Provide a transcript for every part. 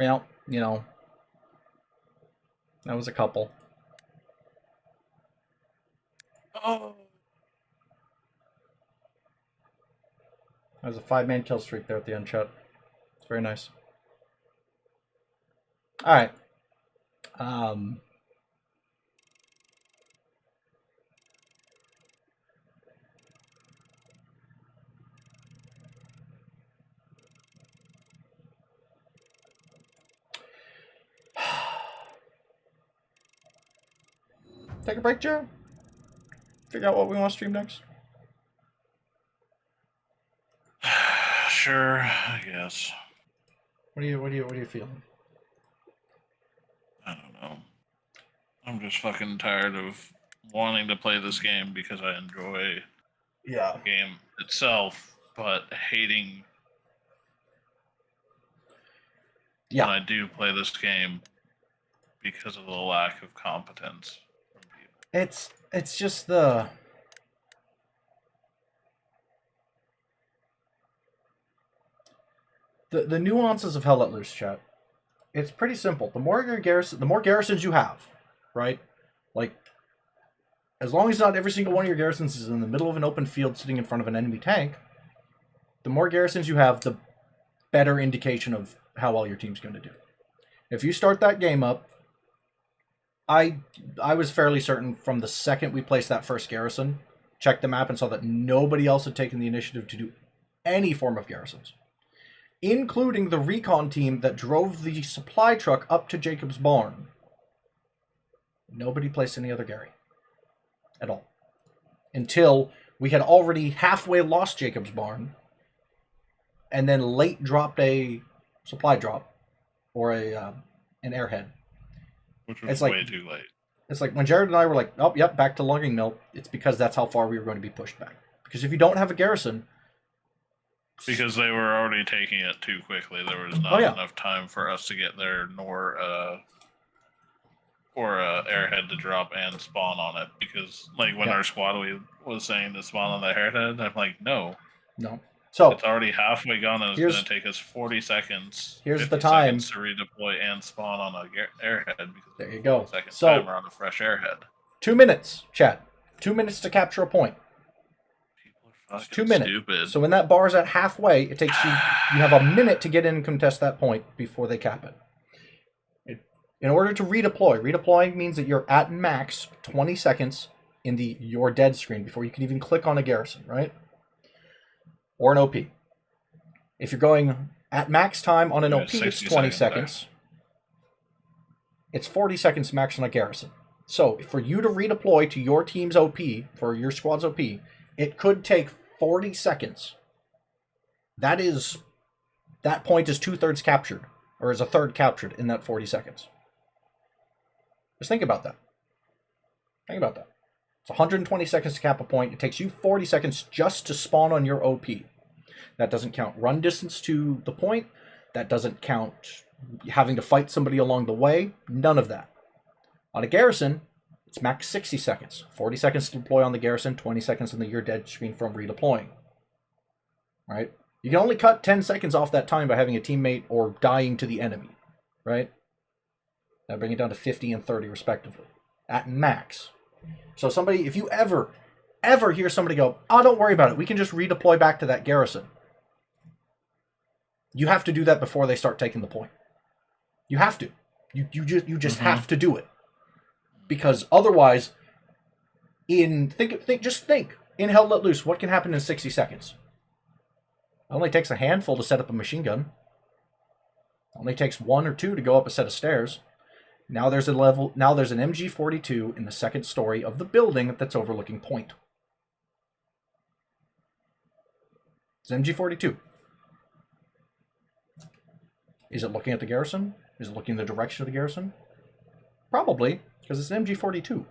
Well, that was a couple. Oh. That was a 5-man kill streak there at the end, chat. It's very nice. All right. Take a break, Joe. Figure out what we want to stream next. Sure, I guess. What are you feeling? I don't know. I'm just fucking tired of wanting to play this game because I enjoy the game itself, but hating when I do play this game because of the lack of competence from people. It's just the nuances of Hell Let Loose, chat. It's pretty simple. The more garrisons you have, right? Like, as long as not every single one of your garrisons is in the middle of an open field sitting in front of an enemy tank, the more garrisons you have, the better indication of how well your team's going to do. If you start that game up, I was fairly certain from the second we placed that first garrison, checked the map and saw that nobody else had taken the initiative to do any form of garrisons, including the recon team that drove the supply truck up to Jacob's barn. Nobody placed any other Gary at all. Until we had already halfway lost Jacob's barn and then late dropped a supply drop or an airhead. Which was way too late. It's like when Jared and I were like, oh, yep, back to logging mill. It's because that's how far we were going to be pushed back. Because if you don't have a garrison... Because they were already taking it too quickly. There was not enough time for us to get there, nor for airhead to drop and spawn on it. Because like when our squad was saying to spawn on the airhead, I'm like, no. So it's already halfway gone, and it's going to take us 40 seconds. Here's the time to redeploy and spawn on a airhead. Because there you go. Second time we're on a fresh airhead. 2 minutes, chat. 2 minutes to capture a point. It's 2 minutes. Stupid. So when that bar is at halfway, it takes you have a minute to get in and contest that point before they cap it. In order to redeploy means that you're at max 20 seconds in the "you're dead" screen before you can even click on a garrison, right? Or an OP. If you're going at max time on an OP, it's 20 seconds. It's 40 seconds max on a garrison. So for you to redeploy to your team's OP, for your squad's OP, it could take 40 seconds. That point is 2/3 captured, or is a third captured in that 40 seconds. Just think about that. It's 120 seconds to cap a point. It takes you 40 seconds just to spawn on your OP. That doesn't count run distance to the point. That doesn't count having to fight somebody along the way. None of that. On a garrison, it's max 60 seconds. 40 seconds to deploy on the garrison, 20 seconds on the "you're dead" screen from redeploying. Right? You can only cut 10 seconds off that time by having a teammate or dying to the enemy. Right? Now bring it down to 50 and 30 respectively. At max. So somebody, if you ever hear somebody go, oh, don't worry about it, we can just redeploy back to that garrison. You have to do that before they start taking the point. You have to. You just have to do it. Because otherwise, just think. In Hell Let Loose, what can happen in 60 seconds? It only takes a handful to set up a machine gun. It only takes 1 or 2 to go up a set of stairs. Now there's an MG42 in the second story of the building that's overlooking point. It's an MG42. Is it looking at the garrison? Is it looking in the direction of the garrison? Probably, because it's an MG42.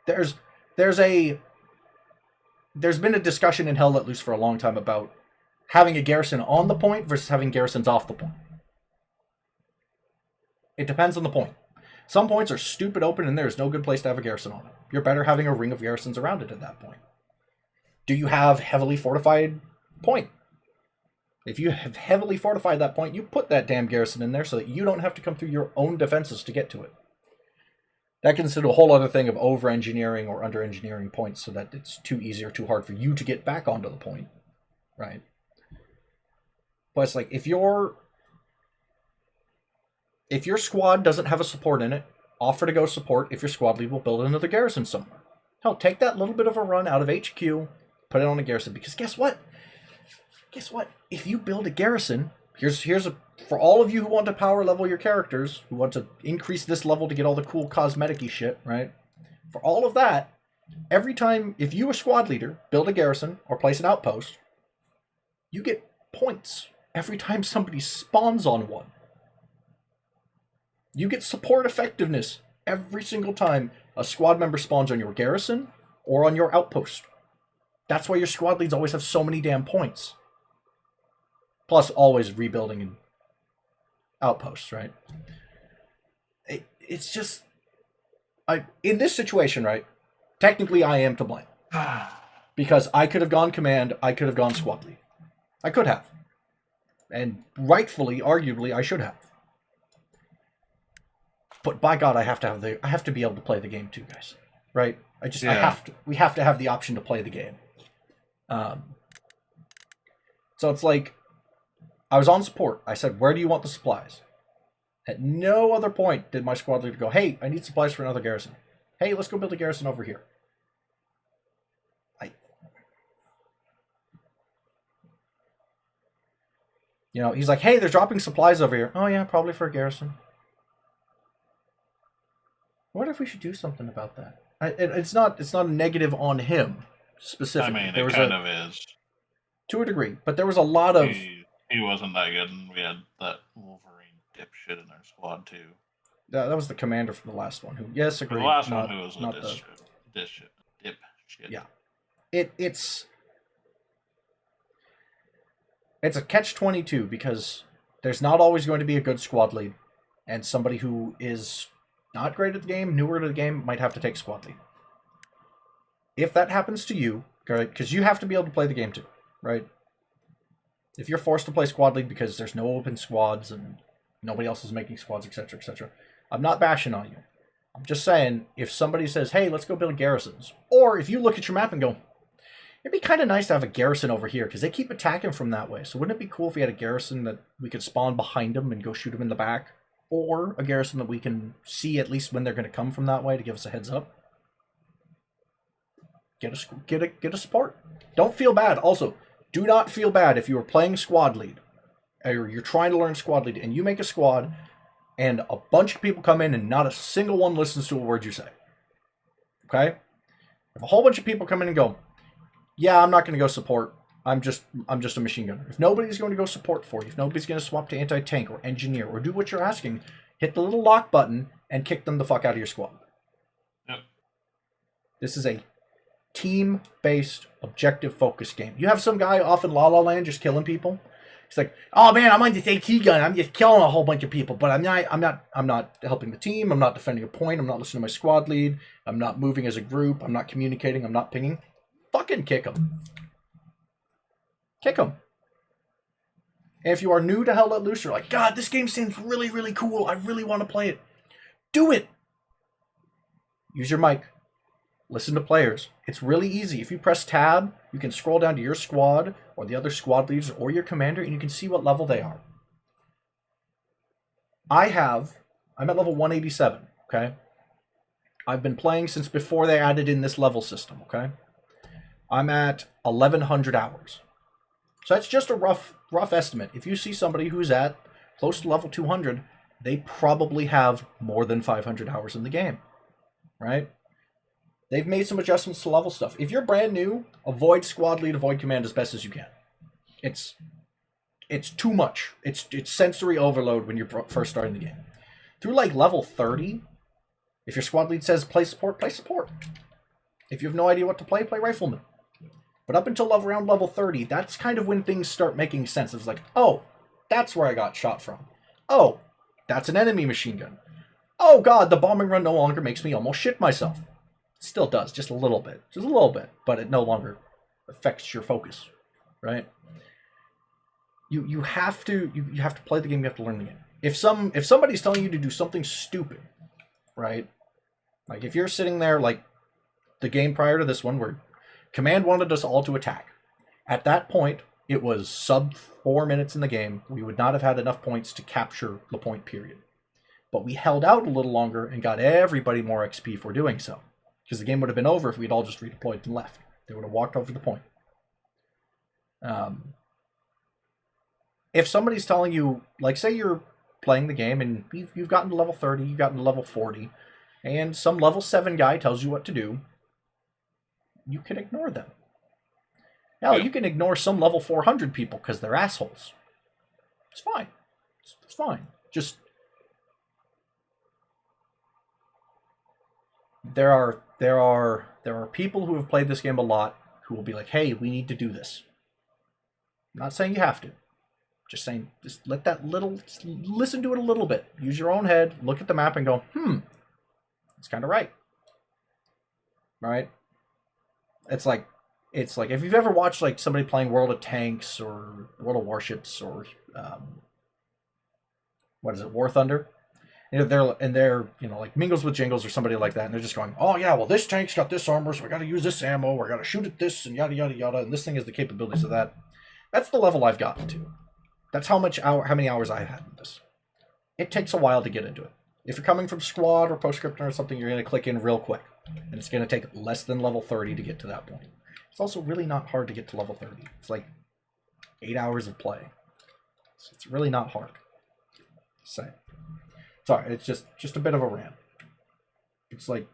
There's been a discussion in Hell Let Loose for a long time about having a garrison on the point versus having garrisons off the point. It depends on the point. Some points are stupid open and there's no good place to have a garrison on it. You're better having a ring of garrisons around it at that point. Do you have heavily fortified point? If you have heavily fortified that point, you put that damn garrison in there so that you don't have to come through your own defenses to get to it. That gets into a whole other thing of over-engineering or under-engineering points so that it's too easy or too hard for you to get back onto the point, right? But it's like, if your squad doesn't have a support in it, offer to go support if your squad lead will build another garrison somewhere. Hell, take that little bit of a run out of HQ, put it on a garrison, because guess what? If you build a garrison, here's for all of you who want to power level your characters, who want to increase this level to get all the cool cosmetic-y shit, right? For all of that, every time, if you, a squad leader, build a garrison or place an outpost, you get points every time somebody spawns on one. You get support effectiveness every single time a squad member spawns on your garrison or on your outpost. That's why your squad leads always have so many damn points. Plus, always rebuilding outposts, right? It's just... in this situation, right, technically I am to blame. Because I could have gone command, I could have gone squad lead. I could have. And rightfully, arguably, I should have. But by God, I have to be able to play the game too, guys. Right? We have to have the option to play the game. So it's like, I was on support. I said, where do you want the supplies? At no other point did my squad leader go, hey, I need supplies for another garrison. Hey, let's go build a garrison over here. He's like, hey, they're dropping supplies over here. Oh yeah, probably for a garrison. I wonder if we should do something about that. It's not a negative on him specifically. I mean, it kind of is. To a degree, but there was a lot of... He wasn't that good, and we had that Wolverine dipshit in our squad, too. That was the commander from the last one, who, yes, agreed. The last one who was a dipshit. Yeah. It's a catch-22, because there's not always going to be a good squad lead, and somebody who is not great at the game, newer to the game, might have to take squad lead. If that happens to you, right, because you have to be able to play the game too, right? If you're forced to play squad lead because there's no open squads and nobody else is making squads, etc., etc., I'm not bashing on you. I'm just saying, if somebody says, hey, let's go build garrisons, or if you look at your map and go, it'd be kind of nice to have a garrison over here, because they keep attacking from that way, so wouldn't it be cool if we had a garrison that we could spawn behind them and go shoot them in the back? Or a garrison that we can see at least when they're going to come from that way to give us a heads up. Get a support. Don't feel bad. Also, do not feel bad if you are playing squad lead, or you're trying to learn squad lead, and you make a squad, and a bunch of people come in and not a single one listens to a word you say. Okay? If a whole bunch of people come in and go, yeah, I'm not going to go support. I'm just a machine gunner. If nobody's going to go support for you, if nobody's going to swap to anti-tank or engineer or do what you're asking, hit the little lock button and kick them the fuck out of your squad. Yep. This is a team-based, objective-focused game. You have some guy off in La La Land just killing people. He's like, oh man, I'm on this AT gun. I'm just killing a whole bunch of people, but I'm not helping the team. I'm not defending a point. I'm not listening to my squad lead. I'm not moving as a group. I'm not communicating. I'm not pinging. Fucking kick him. Kick them. And if you are new to Hell Let Loose, you're like, God, this game seems really, really cool. I really want to play it. Do it. Use your mic. Listen to players. It's really easy. If you press tab, you can scroll down to your squad or the other squad leaders or your commander, and you can see what level they are. I'm at level 187, okay? I've been playing since before they added in this level system, okay? I'm at 1,100 hours. So that's just a rough estimate. If you see somebody who's at close to level 200, they probably have more than 500 hours in the game, right? They've made some adjustments to level stuff. If you're brand new, avoid squad lead, avoid command as best as you can. It's too much. It's sensory overload when you're first starting the game. Through like level 30, if your squad lead says play support, play support. If you have no idea what to play, play rifleman. But up until around level 30, that's kind of when things start making sense. It's like, oh, that's where I got shot from. Oh, that's an enemy machine gun. Oh god, the bombing run no longer makes me almost shit myself. It still does, just a little bit. Just a little bit, but it no longer affects your focus, right? you have to play the game. You have to learn the game. If somebody's telling you to do something stupid, right? Like if you're sitting there like the game prior to this one where Command wanted us all to attack. At that point, it was sub 4 minutes in the game. We would not have had enough points to capture the point period. But we held out a little longer and got everybody more XP for doing so. Because the game would have been over if we'd all just redeployed and left. They would have walked over the point. If somebody's telling you, like say you're playing the game and you've gotten to level 30, you've gotten to level 40, and some level 7 guy tells you what to do, you can ignore them. Now, you can ignore some level 400 people because they're assholes. It's fine. It's fine. Just there are people who have played this game a lot who will be like, "Hey, we need to do this." I'm not saying you have to. Just saying, just listen to it a little bit. Use your own head, look at the map and go, it's kind of right. Right? It's like if you've ever watched like somebody playing World of Tanks or World of Warships or War Thunder, and they're like Mingles with Jingles or somebody like that, and they're just going, oh yeah, well this tank's got this armor, so we got to use this ammo, we got to shoot at this, and yada yada yada, and this thing has the capabilities of that. That's the level I've gotten to. That's how many hours I've had in this. It takes a while to get into it. If you're coming from Squad or Postscriptum or something, you're going to click in real quick, and it's going to take less than level 30 to get to that point. It's also really not hard to get to level 30. It's like 8 hours of play. So it's really not hard. Say. Sorry, it's just a bit of a rant. It's like...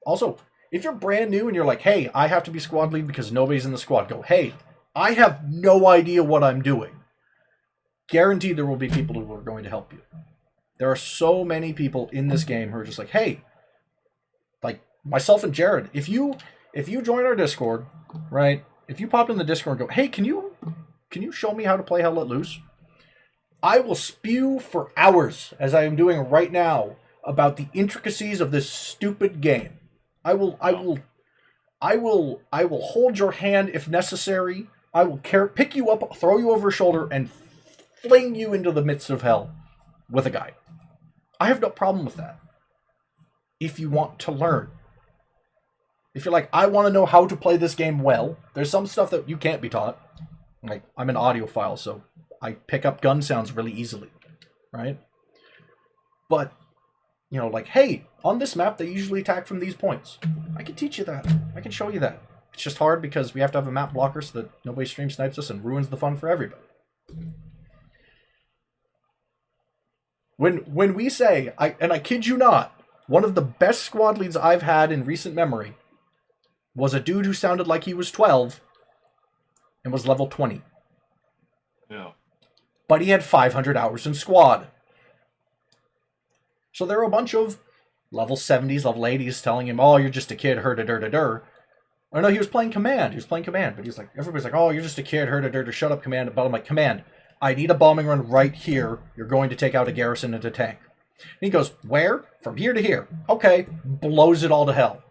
Also, if you're brand new and you're like, hey, I have to be squad lead because nobody's in the squad, go, hey, I have no idea what I'm doing. Guaranteed there will be people who are going to help you. There are so many people in this game who are just like, hey, like myself and Jared, if you join our Discord, right? If you pop in the Discord and go, hey, can you show me how to play Hell Let Loose? I will spew for hours, as I am doing right now, about the intricacies of this stupid game. I will hold your hand if necessary. I will pick you up, throw you over a shoulder, and fling you into the midst of hell with a guide. I have no problem with that. If you want to learn. If you're like, I want to know how to play this game well, there's some stuff that you can't be taught. Like, I'm an audiophile, so I pick up gun sounds really easily, right? But, like, hey, on this map, they usually attack from these points. I can teach you that. I can show you that. It's just hard because we have to have a map blocker so that nobody stream snipes us and ruins the fun for everybody. When we say, and I kid you not, one of the best squad leads I've had in recent memory was a dude who sounded like he was 12 and was level 20. Yeah. But he had 500 hours in squad. So there are a bunch of level 70s, level 80s telling him, oh, you're just a kid, hur-da-dur-da-dur. Oh, no, he was playing Command. But he's like, everybody's like, oh, you're just a kid, hur-da-dur-da, shut up, Command. But I'm like, Command, I need a bombing run right here. You're going to take out a garrison and a tank. And he goes, where? From here to here. Okay. Blows it all to hell.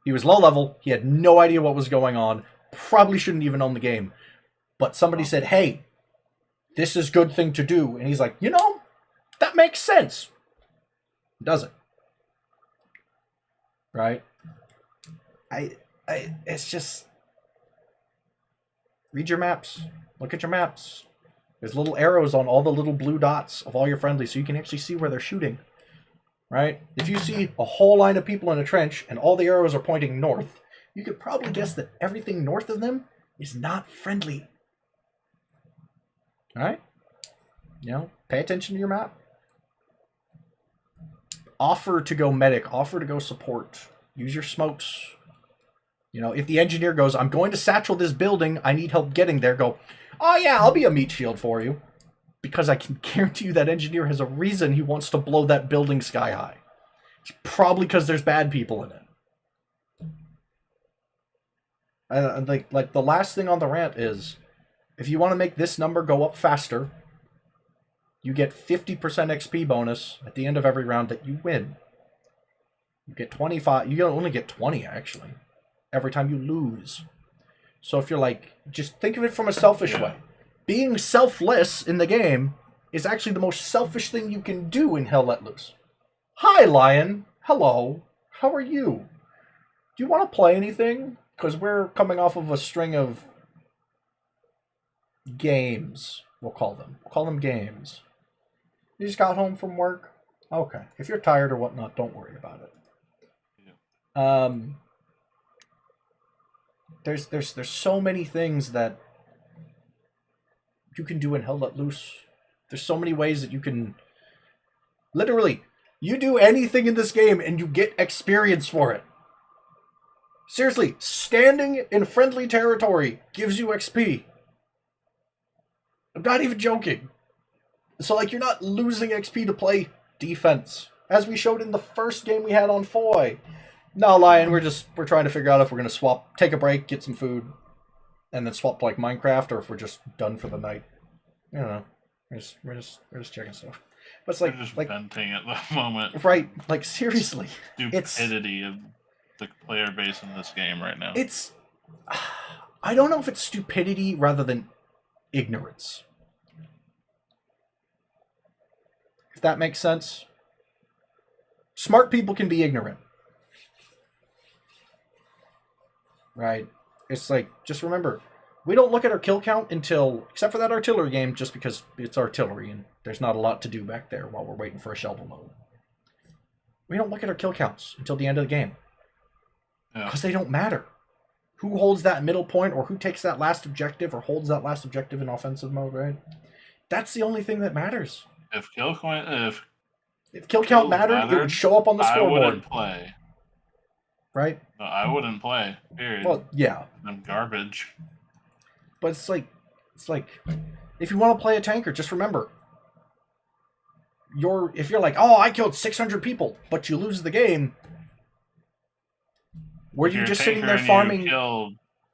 He was low level. He had no idea what was going on. Probably shouldn't even own the game. But somebody said, hey, this is a good thing to do. And he's like, that makes sense. Does it? Right? It's just... Read your maps. Look at your maps. There's little arrows on all the little blue dots of all your friendlies so you can actually see where they're shooting. Right? If you see a whole line of people in a trench and all the arrows are pointing north, you could probably guess that everything north of them is not friendly. Alright? Pay attention to your map. Offer to go medic. Offer to go support. Use your smokes. If the engineer goes, I'm going to satchel this building, I need help getting there, go, oh yeah, I'll be a meat shield for you. Because I can guarantee you that engineer has a reason he wants to blow that building sky high. It's probably because there's bad people in it. Like the last thing on the rant is, if you want to make this number go up faster, you get 50% XP bonus at the end of every round that you win. You get 25, you only get 20 actually, every time you lose. So if you're like, just think of it from a selfish way. Being selfless in the game is actually the most selfish thing you can do in Hell Let Loose. Hi, Lion. Hello. How are you? Do you want to play anything? Because we're coming off of a string of games, we'll call them. We'll call them games. You just got home from work? Okay. If you're tired or whatnot, don't worry about it. There's so many things that you can do in Hell Let Loose. There's so many ways that you can... Literally, you do anything in this game and you get experience for it. Seriously, standing in friendly territory gives you XP. I'm not even joking. So, like, you're not losing XP to play defense. As we showed in the first game we had on Foy. No, Lion, we're trying to figure out if we're going to take a break, get some food, and then swap to, like, Minecraft, or if we're just done for the night. I don't know. We're just checking stuff. But it's like... We're just venting at the moment. Right. Like, seriously. Stupidity of the player base in this game right now. It's... I don't know if it's stupidity rather than ignorance. If that makes sense. Smart people can be ignorant. Right? It's like, just remember, we don't look at our kill count until, except for that artillery game, just because it's artillery and there's not a lot to do back there while we're waiting for a shovel mode. We don't look at our kill counts until the end of the game. Because they don't matter. Who holds that middle point, or who takes that last objective, or holds that last objective in offensive mode, right? That's the only thing that matters. If kill count mattered, it would show up on the scoreboard. I wouldn't play. Right? No, I wouldn't play. Period. Well, yeah. I'm garbage. But it's like, if you want to play a tanker, just remember, if you're like, oh, I killed 600 people, but you lose the game, were you just sitting there farming?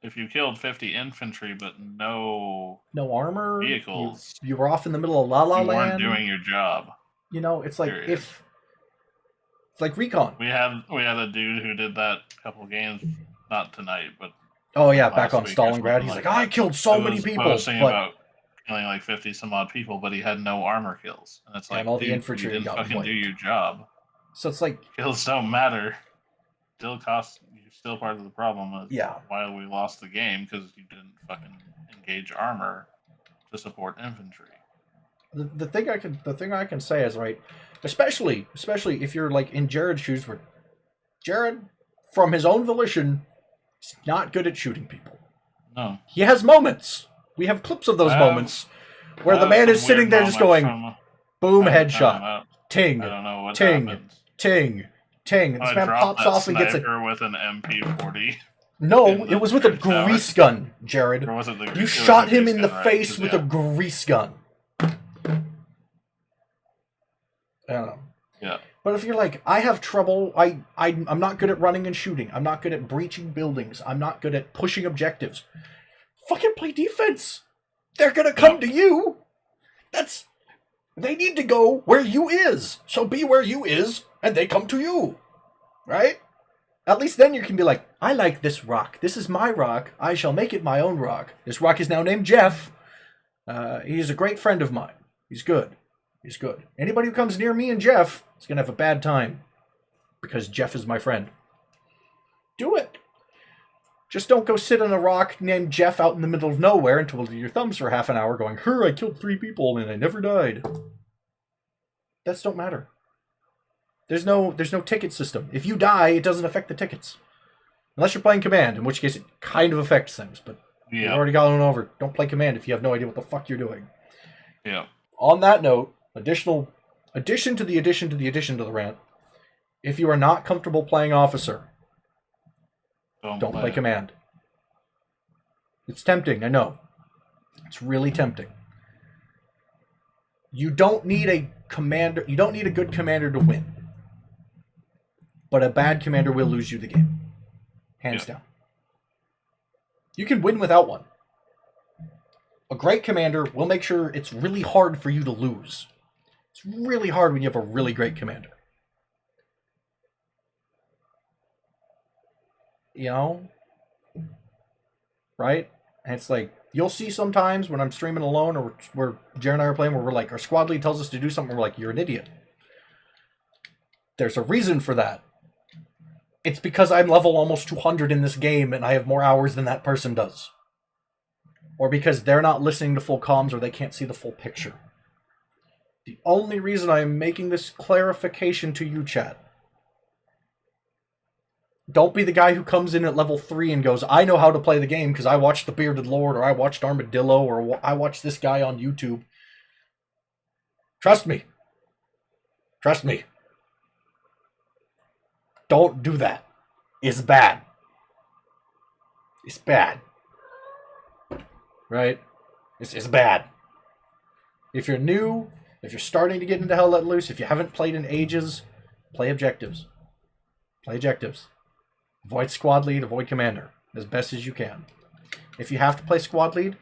If you killed 50 infantry but no armor, vehicles, you were off in the middle of La La Land. You weren't doing your job. You know, it's like it's like recon. We had a dude who did that a couple games, not tonight, but back on Stalingrad. He's like, I killed so many people, about killing like 50 some odd people, but he had no armor kills, and it's like, and all the infantry you didn't got fucking wiped. do your job. So it's like, kills don't matter. Still cost. You're still part of the problem. Why we lost the game, because you didn't fucking engage armor to support infantry. The thing I can say is, right, especially if you're like in Jared's shoes, where Jared, from his own volition, is not good at shooting people. No, he has moments. We have clips of those moments where the man is sitting there just going, boom, headshot, ting, I don't know what ting, happens. ting, ting. This man pops off and gets with an MP40. No, it was with a grease gun, Jared. Or was it you shot him in the face with a grease gun. I don't know. Yeah. But if you're like, I have trouble, I'm not good at running and shooting. I'm not good at breaching buildings. I'm not good at pushing objectives. Fucking play defense. They're gonna come to you. They need to go where you is. So be where you is, and they come to you. Right? At least then you can be like, I like this rock. This is my rock. I shall make it my own rock. This rock is now named Jeff. He's a great friend of mine. He's good. He's good. Anybody who comes near me and Jeff is going to have a bad time. Because Jeff is my friend. Do it. Just don't go sit on a rock named Jeff out in the middle of nowhere and twiddle your thumbs for half an hour going, I killed 3 people and I never died. That don't matter. There's no ticket system. If you die, it doesn't affect the tickets. Unless you're playing Command, in which case it kind of affects things. But you've already gone over. Don't play Command if you have no idea what the fuck you're doing. Yeah. On that note, addition to the rant, if you are not comfortable playing Officer, don't play Command. It's tempting, I know. It's really tempting. You don't need a good commander to win. But a bad commander will lose you the game. Hands down. You can win without one. A great commander will make sure it's really hard for you to lose. It's really hard when you have a really great commander. You know? right? And it's like, you'll see sometimes when I'm streaming alone or where Jared and I are playing where we're like, our squad lead tells us to do something, we're like, you're an idiot. There's a reason for that. It's because I'm level almost 200 in this game and I have more hours than that person does. Or because they're not listening to full comms or they can't see the full picture. The only reason I'm making this clarification to you, chat. Don't be the guy who comes in at level 3 and goes, I know how to play the game because I watched The Bearded Lord or I watched Armadillo or I watched this guy on YouTube. Trust me. Trust me. Don't do that. It's bad. It's bad. Right? It's bad. If you're new, if you're starting to get into Hell Let Loose, if you haven't played in ages, play objectives. Play objectives. Avoid squad lead, avoid commander as best as you can. If you have to play squad lead,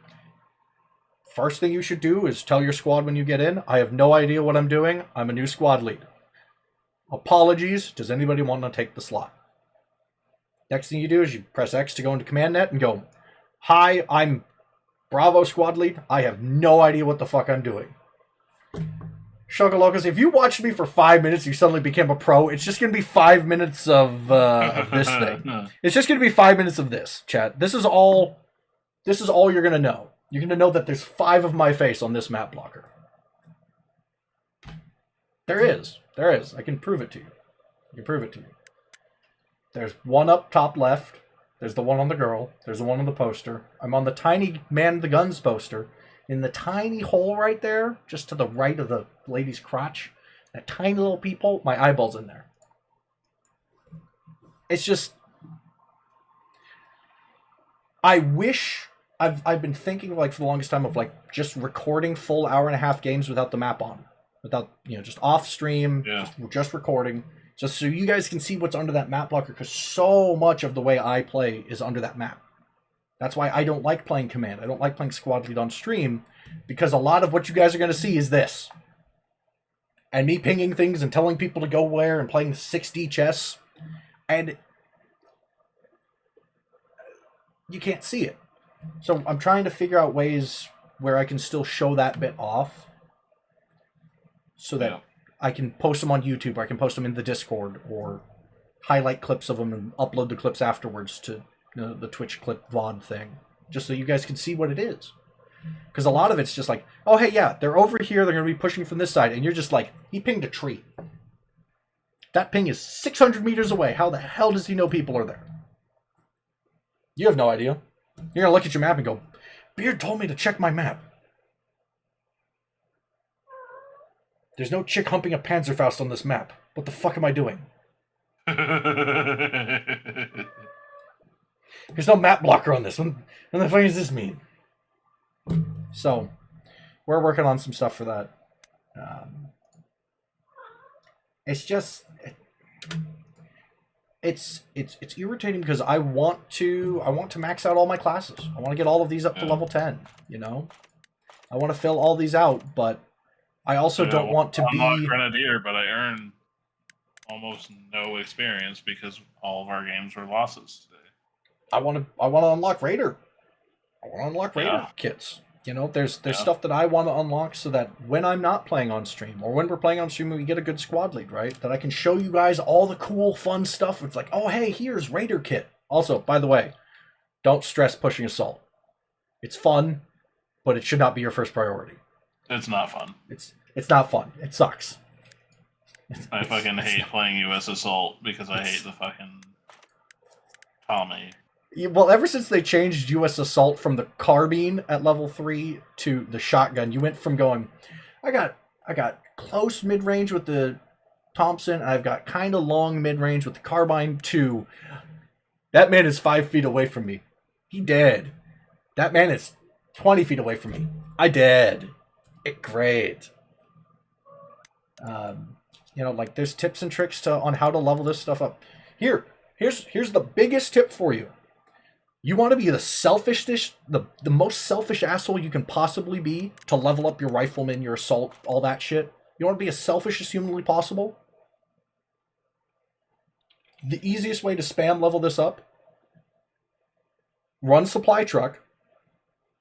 first thing you should do is tell your squad when you get in, I have no idea what I'm doing. I'm a new squad lead. Apologies. Does anybody want to take the slot? Next thing you do is you press X to go into command net and go, hi, I'm Bravo squad lead. I have no idea what the fuck I'm doing. Shogalocus, if you watched me for 5 minutes, you suddenly became a pro. It's just going to be 5 minutes of this thing. It's just going to be 5 minutes of this, chat. This is all you're going to know. You're going to know that there's 5 of my face on this map blocker. There is. I can prove it to you. There's one up top left. There's the one on the girl. There's the one on the poster. I'm on the tiny man the guns poster. In the tiny hole right there, just to the right of the lady's crotch, that tiny little peephole, my eyeball's in there. It's just... I wish... I've been thinking, like, for the longest time of, like, just recording full hour-and-a-half games without the map on. Without, just off-stream, just recording. Just so you guys can see what's under that map blocker, because so much of the way I play is under that map. That's why I don't like playing Command. I don't like playing Squad Lead on stream, because a lot of what you guys are going to see is this. And me pinging things and telling people to go where and playing 6D chess. And you can't see it. So I'm trying to figure out ways where I can still show that bit off. So that I can post them on YouTube, or I can post them in the Discord, or highlight clips of them and upload the clips afterwards to the Twitch clip VOD thing, just so you guys can see what it is. Because a lot of it's just like, oh hey, yeah, they're over here, they're going to be pushing from this side, and you're just like, he pinged a tree. That ping is 600 meters away. How the hell does he know people are there? You have no idea. You're going to look at your map and go, Beard told me to check my map. There's no chick humping a Panzerfaust on this map. What the fuck am I doing? There's no map blocker on this. What the fuck does this mean? So, we're working on some stuff for that. It's just... It's irritating because I want to max out all my classes. I want to get all of these up to level 10, I want to fill all these out, but I also don't want to be... I'm not Grenadier, but I earn almost no experience because all of our games were losses today. I want to unlock Raider. I want to unlock Raider kits. There's stuff that I want to unlock so that when I'm not playing on stream, or when we're playing on stream, we get a good squad lead, right? That I can show you guys all the cool, fun stuff. It's like, oh, hey, here's Raider kit. Also, by the way, don't stress pushing Assault. It's fun, but it should not be your first priority. It's not fun. It's not fun. It sucks. I fucking hate playing US Assault because I hate the fucking Tommy. Well, ever since they changed US Assault from the carbine at level 3 to the shotgun, you went from going, I got close mid-range with the Thompson, and I've got kind of long mid-range with the carbine, to that man is 5 feet away from me. He dead. That man is 20 feet away from me. I dead. Great. Like there's tips and tricks on how to level this stuff up. Here's the biggest tip for you. You want to be the most selfish asshole you can possibly be to level up your rifleman, your assault, all that shit. You want to be as selfish as humanly possible? The easiest way to spam level this up run supply truck,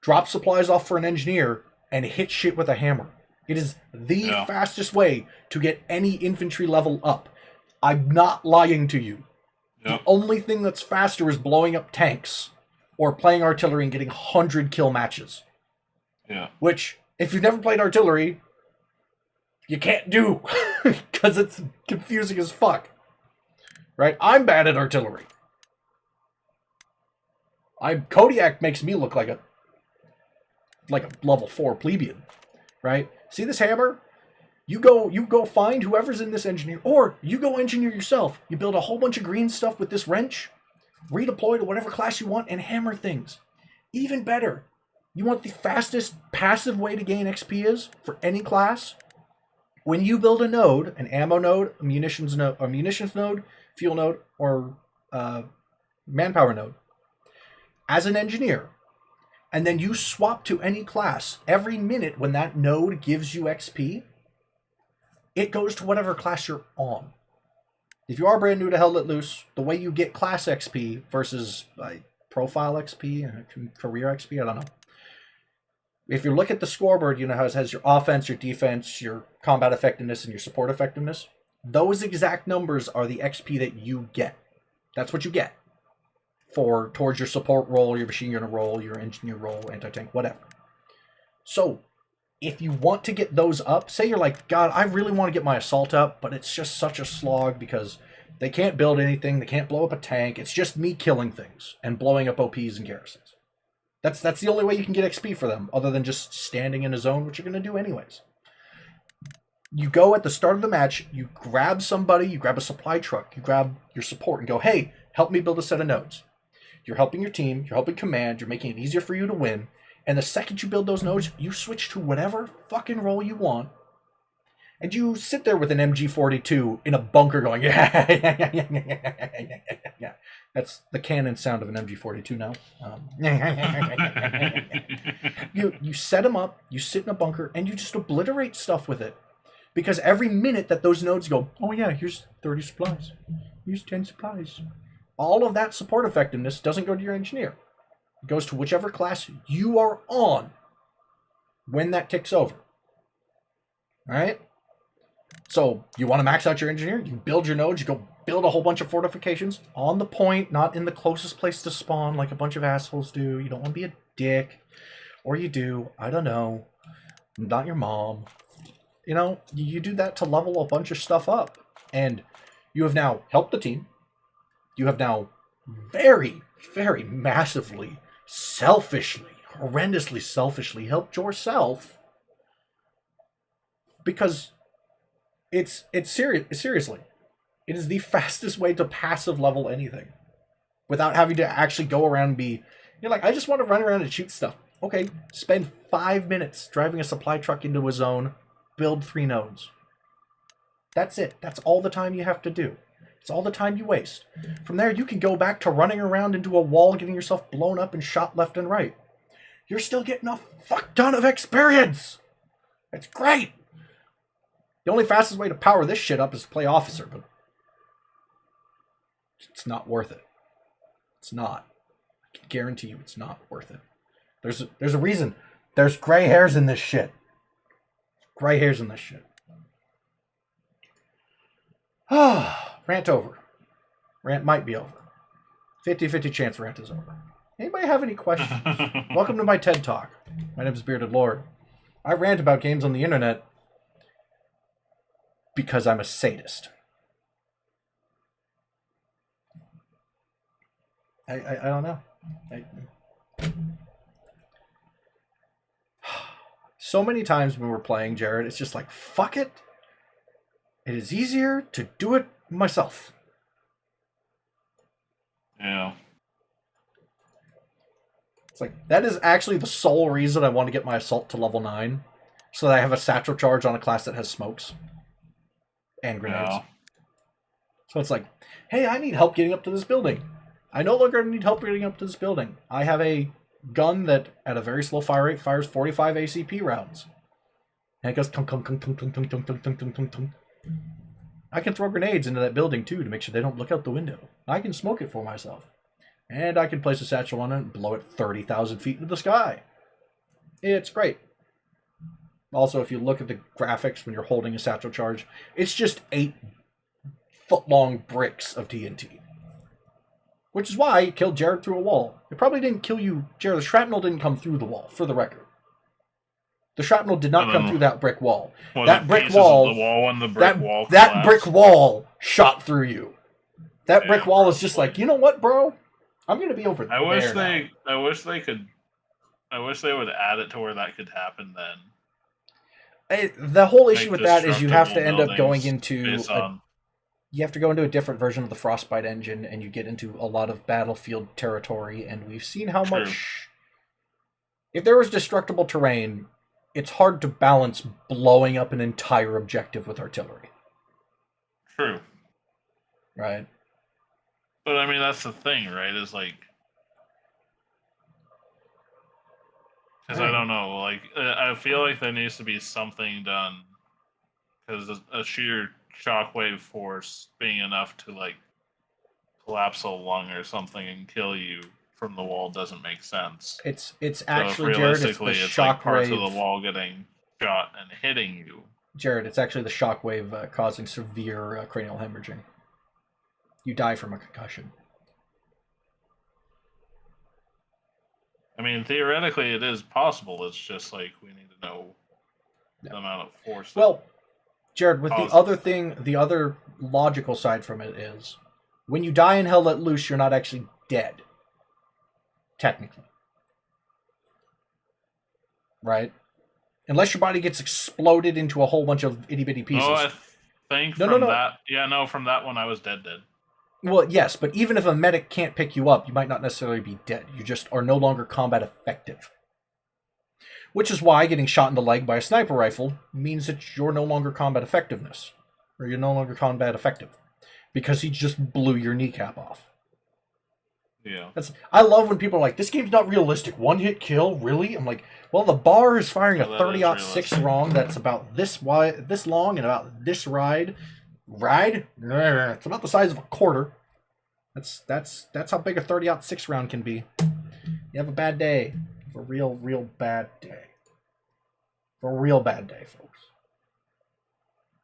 drop supplies off for an engineer, and hit shit with a hammer. It is the fastest way to get any infantry level up. I'm not lying to you. The only thing that's faster is blowing up tanks or playing artillery and getting 100 kill matches. Yeah. Which, if you've never played artillery, you can't do because it's confusing as fuck. Right? I'm bad at artillery. Kodiak makes me look like a level 4 plebeian. Right? See this hammer? You go find whoever's in this engineer, or you go engineer yourself. You build a whole bunch of green stuff with this wrench, redeploy to whatever class you want, and hammer things. Even better, you want the fastest passive way to gain XP is for any class? When you build a node, an ammo node, a munitions node, fuel node, or manpower node, as an engineer, and then you swap to any class, every minute when that node gives you XP, it goes to whatever class you're on. If you are brand new to Hell Let Loose, the way you get class XP versus profile XP and career XP, I don't know. If you look at the scoreboard, you know how it has your offense, your defense, your combat effectiveness, and your support effectiveness. Those exact numbers are the XP that you get. That's what you get towards your support role, your machine gunner role, your engineer role, anti-tank, whatever. So, if you want to get those up, say you're like, God, I really want to get my assault up, but it's just such a slog because they can't build anything, they can't blow up a tank, it's just me killing things and blowing up OPs and garrisons. That's the only way you can get XP for them, other than just standing in a zone, which you're going to do anyways. You go at the start of the match, you grab somebody, you grab a supply truck, you grab your support and go, hey, help me build a set of nodes. You're helping your team, you're helping command, you're making it easier for you to win. And the second you build those nodes, you switch to whatever fucking role you want. And you sit there with an MG42 in a bunker going, yeah. That's the cannon sound of an MG42 now. You set them up, you sit in a bunker, and you just obliterate stuff with it. Because every minute that those nodes go, oh yeah, here's 30 supplies. Here's 10 supplies. All of that support effectiveness doesn't go to your engineer. It goes to whichever class you are on when that ticks over. All right? So you want to max out your engineer, you build your nodes, you go build a whole bunch of fortifications on the point, not in the closest place to spawn like a bunch of assholes do. You don't want to be a dick. Or you do. I don't know. I'm not your mom. You know, you do that to level a bunch of stuff up. And you have now helped the team. You have now very, very massively, selfishly, horrendously selfishly helped yourself. Because it's seriously, it is the fastest way to passive level anything without having to actually go around and be, you're like, I just want to run around and shoot stuff. Okay, spend 5 minutes driving a supply truck into a zone, build 3 nodes. That's it. That's all the time you have to do. It's all the time you waste. From there, you can go back to running around into a wall, getting yourself blown up and shot left and right. You're still getting a fuck ton of experience. It's great. The only fastest way to power this shit up is to play officer, but it's not worth it. It's not. I can guarantee you it's not worth it. There's a reason. There's gray hairs in this shit. Gray hairs in this shit. Rant over. Rant might be over. 50-50 chance rant is over. Anybody have any questions? Welcome to my TED Talk. My name is Bearded Lord. I rant about games on the internet because I'm a sadist. I don't know. So many times when we're playing, Jared, it's just like, fuck it. It is easier to do it myself. Yeah. It's like, that is actually the sole reason I want to get my assault to level 9. So that I have a satchel charge on a class that has smokes. And grenades. Yeah. So it's like, hey, I need help getting up to this building. I no longer need help getting up to this building. I have a gun that, at a very slow fire rate, fires 45 ACP rounds. And it goes tung, tung, tung, tung, tung, tung, tung, tung, tung, tung, tung, tung. I can throw grenades into that building, too, to make sure they don't look out the window. I can smoke it for myself. and I can place a satchel on it and blow it 30,000 feet into the sky. It's great. Also, if you look at the graphics when you're holding a satchel charge, it's just 8-foot-long bricks of TNT. Which is why it killed Jared through a wall. It probably didn't kill you, Jared. The shrapnel didn't come through the wall, for the record. The shrapnel did not come through that brick wall. That brick wall, that brick wall shot through you. That brick wall is just like, you know what, bro? I'm gonna be over there. I wish they would add it to where that could happen then. The whole issue with that is you have to end up going into you have to go into a different version of the Frostbite engine, and you get into a lot of battlefield territory, and we've seen how much... If there was destructible terrain, it's hard to balance blowing up an entire objective with artillery. True. Right? But, I mean, that's the thing, right? Is like... Because I don't know, like, I feel like there needs to be something done, because a sheer shockwave force being enough to, like, collapse a lung or something and kill you from the wall doesn't make sense. It's actually, Jared, it's the shockwave. Like parts of the wall getting shot and hitting you. Jared, it's actually the shockwave causing severe cranial hemorrhaging. You die from a concussion. I mean, theoretically, it is possible. It's just like we need to know the amount of force. Well, Jared, with the other logical side from it is, when you die in Hell Let Loose, you're not actually dead. Technically. Right? Unless your body gets exploded into a whole bunch of itty-bitty pieces. Oh, I think from that... Yeah, no, from that one I was dead. Well, yes, but even if a medic can't pick you up, you might not necessarily be dead. You just are no longer combat effective. Which is why getting shot in the leg by a sniper rifle means that you're no longer combat effectiveness. Or you're no longer combat effective. Because he just blew your kneecap off. Yeah. I love when people are like, this game's not realistic. One hit kill? Really? I'm like, well, the bar is firing a 30-06 round that's about this long and about this ride. It's about the size of a quarter. That's how big a 30-06 round can be. You have a bad day. A real bad day. For a real bad day, folks.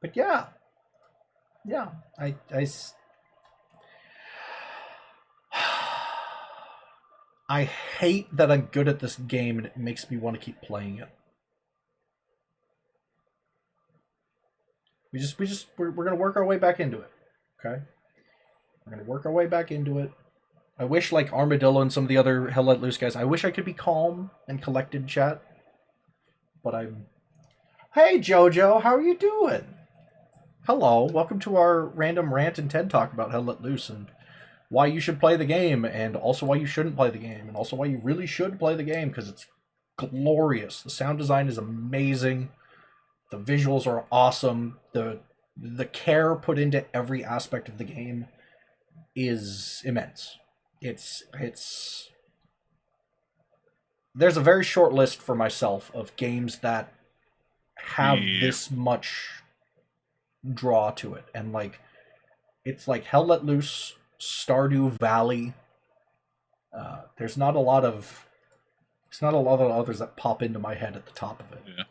But yeah. Yeah. I hate that I'm good at this game and it makes me want to keep playing it. We're gonna work our way back into it. Okay? We're gonna work our way back into it. I wish, like Armadillo and some of the other Hell Let Loose guys, I wish I could be calm and collected, chat. But I'm... Hey, Jojo, how are you doing? Hello, welcome to our random rant and TED Talk about Hell Let Loose and why you should play the game, and also why you shouldn't play the game, and also why you really should play the game, because it's glorious. The sound design is amazing. The visuals are awesome. The care put into every aspect of the game is immense. It's there's a very short list for myself of games that have this much draw to it, and like it's like Hell Let Loose, Stardew Valley. There's not a lot of others that pop into my head at the top of it. Yeah.